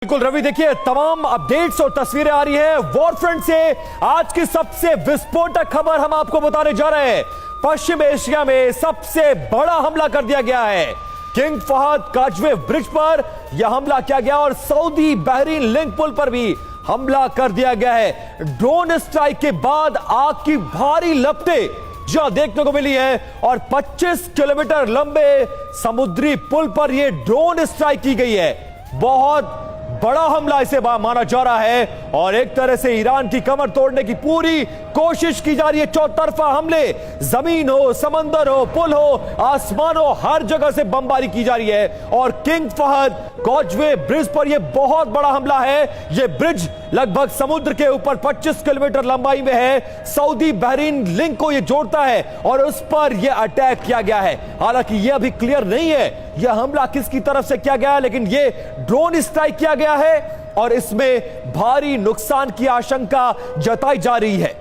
बिल्कुल रवि, देखिए तमाम अपडेट्स और तस्वीरें आ रही है वॉरफ्रंट से। आज की सबसे विस्फोटक खबर हम आपको बताने जा रहे हैं। पश्चिम एशिया में सबसे बड़ा हमला कर दिया गया है। किंग फहद काजवे ब्रिज पर यह हमला किया गया और सऊदी बहरीन लिंक पुल पर भी हमला कर दिया गया है। ड्रोन स्ट्राइक के बाद आग की भारी लपटें जो देखने को मिली है और 25 किलोमीटर लंबे समुद्री पुल पर यह ड्रोन स्ट्राइक की गई है। बहुत बड़ा हमला इसे माना जा रहा है और एक तरह से ईरान की कमर तोड़ने की पूरी कोशिश की जा रही है। चौतरफा हमले, जमीन हो, समंदर हो, पुल हो, आसमान हो, हर जगह से बमबारी की जा रही है। और किंग फहद काजवे ब्रिज पर यह बहुत बड़ा हमला है। यह ब्रिज लगभग समुद्र के ऊपर 25 किलोमीटर लंबाई में है। सऊदी बहरीन लिंक को यह जोड़ता है और उस पर यह अटैक किया गया है। हालांकि यह अभी क्लियर नहीं है यह हमला किसकी तरफ से किया गया है, लेकिन यह ड्रोन स्ट्राइक किया गया है और इसमें भारी नुकसान की आशंका जताई जा रही है।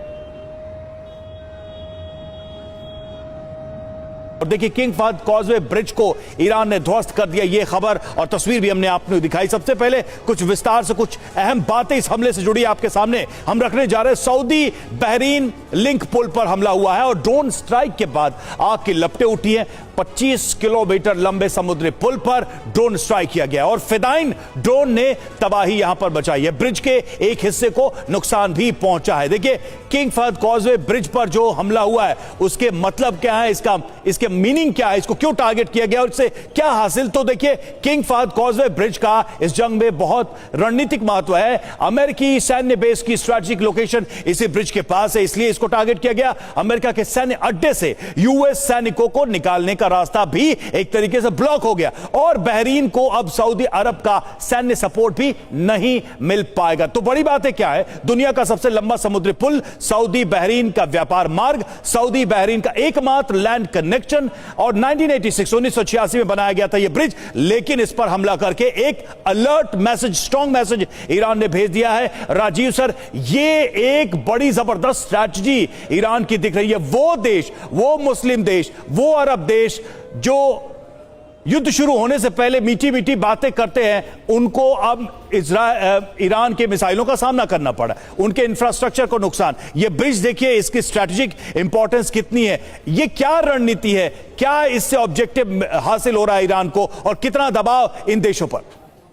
और देखिए, किंग फहद काजवे ब्रिज को ईरान ने ध्वस्त कर दिया। यह खबर और तस्वीर भी हमने आपको दिखाई। सबसे पहले कुछ विस्तार से कुछ अहम बातें इस हमले से जुड़ी आपके सामने हम रखने जा रहे हैं। सऊदी बहरीन लिंक पुल पर हमला हुआ है और ड्रोन स्ट्राइक के बाद आग की लपटें उठी हैं। 25 किलोमीटर लंबे समुद्री पुल पर ड्रोन स्ट्राइक किया गया और फिदाइन ड्रोन ने तबाही यहां पर मचाई है। ब्रिज के एक हिस्से को नुकसान भी पहुंचा है। देखिए, किंग फहद काजवे ब्रिज पर जो हमला हुआ है उसके मतलब क्या है, इसके मीनिंग क्या है, इसको क्यों टारगेट किया गया और इससे क्या हासिल। तो देखिए, किंग फहद काजवे ब्रिज का इस जंग में बहुत रणनीतिक महत्व है। अमेरिकी सैन्य बेस की स्ट्रेटेजिक लोकेशन इसी ब्रिज के पास है, इसलिए इसको टारगेट किया गया। अमेरिका के सैन्य अड्डे से यूएस सैनिकों को निकालने का रास्ता भी एक तरीके से ब्लॉक हो गया और बहरीन को अब सऊदी अरब का सैन्य सपोर्ट भी नहीं मिल पाएगा। तो बड़ी बात है क्या है, दुनिया का सबसे लंबा समुद्री पुल, सऊदी बहरीन का व्यापार मार्ग, सऊदी बहरीन का एकमात्र लैंड कनेक्शन और 1986 में बनाया गया था यह ब्रिज। लेकिन इस पर हमला करके एक alert message, strong message Iran ने भेज दिया है। राजीव सर, यह एक बड़ी जबरदस्त स्ट्रैटेजी ईरान की दिख रही है। वो देश, वो मुस्लिम देश, वो अरब देश जो युद्ध शुरू होने से पहले मीठी मीठी बातें करते हैं, उनको अब ईरान के मिसाइलों का सामना करना पड़ा, उनके इंफ्रास्ट्रक्चर को नुकसान। यह ब्रिज देखिए, इसकी स्ट्रैटेजिक इंपॉर्टेंस कितनी है, यह क्या रणनीति है, क्या इससे ऑब्जेक्टिव हासिल हो रहा है ईरान को और कितना दबाव इन देशों पर।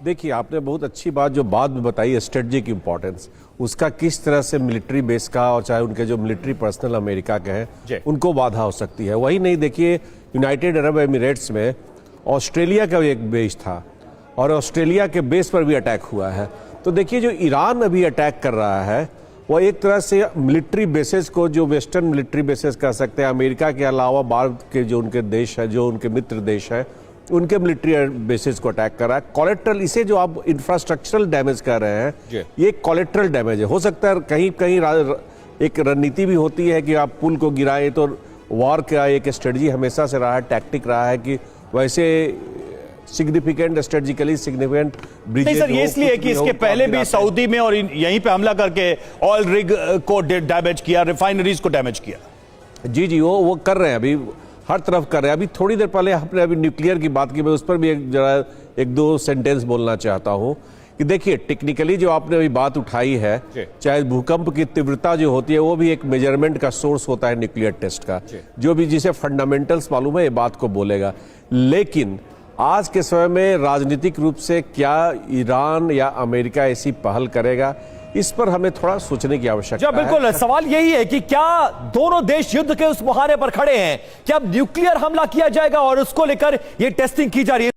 देखिए, आपने बहुत अच्छी बात जो बाद में बताई है, स्ट्रेटजिक इंपॉर्टेंस, उसका किस तरह से मिलिट्री बेस का और चाहे उनके जो मिलिट्री पर्सनल अमेरिका के हैं उनको बाधा हो सकती है। वही नहीं, देखिए यूनाइटेड अरब एमिरेट्स में ऑस्ट्रेलिया का एक बेस था और ऑस्ट्रेलिया के बेस पर भी अटैक हुआ है। तो देखिए, जो ईरान अभी अटैक कर रहा है वह एक तरह से मिलिट्री बेसेस को, जो वेस्टर्न मिलिट्री बेसेस कह सकते हैं, अमेरिका के अलावा बाहर के जो उनके देश है, जो उनके मित्र देश हैं, उनके मिलिट्री बेसिस को अटैक कर रहा है। कोलेट्रल, इसे जो आप इंफ्रास्ट्रक्चरल डैमेज कर रहे हैं, ये कोलेट्रल डैमेज है। हो सकता है कहीं कहीं एक रणनीति भी होती है कि आप पुल को गिराएं, तो वॉर का एक स्ट्रेटजी हमेशा से रहा है, टैक्टिक रहा है कि वैसे सिग्निफिकेंट, स्ट्रेटेजिकली सिग्निफिकेंट ब्रिज। नहीं सर, ये इसलिए कि इसके पहले भी सऊदी में और यहीं पे हमला करके ऑयल रिग को डैमेज किया, रिफाइनरीज को डैमेज किया। जी, वो कर रहे हैं, अभी हर तरफ कर रहे हैं। अभी थोड़ी देर पहले आपने अभी न्यूक्लियर की बात की, मैं उस पर भी एक दो सेंटेंस बोलना चाहता हूं कि देखिए, टेक्निकली जो आपने अभी बात उठाई है, चाहे भूकंप की तीव्रता जो होती है वो भी एक मेजरमेंट का सोर्स होता है न्यूक्लियर टेस्ट का, जो भी जिसे फंडामेंटल्स मालूम है ये बात को बोलेगा। लेकिन आज के समय में राजनीतिक रूप से क्या ईरान या अमेरिका ऐसी पहल करेगा, इस पर हमें थोड़ा सोचने की आवश्यकता है। बिल्कुल, सवाल यही है कि क्या दोनों देश युद्ध के उस मुहाने पर खड़े हैं, क्या अब न्यूक्लियर हमला किया जाएगा और उसको लेकर यह टेस्टिंग की जा रही है।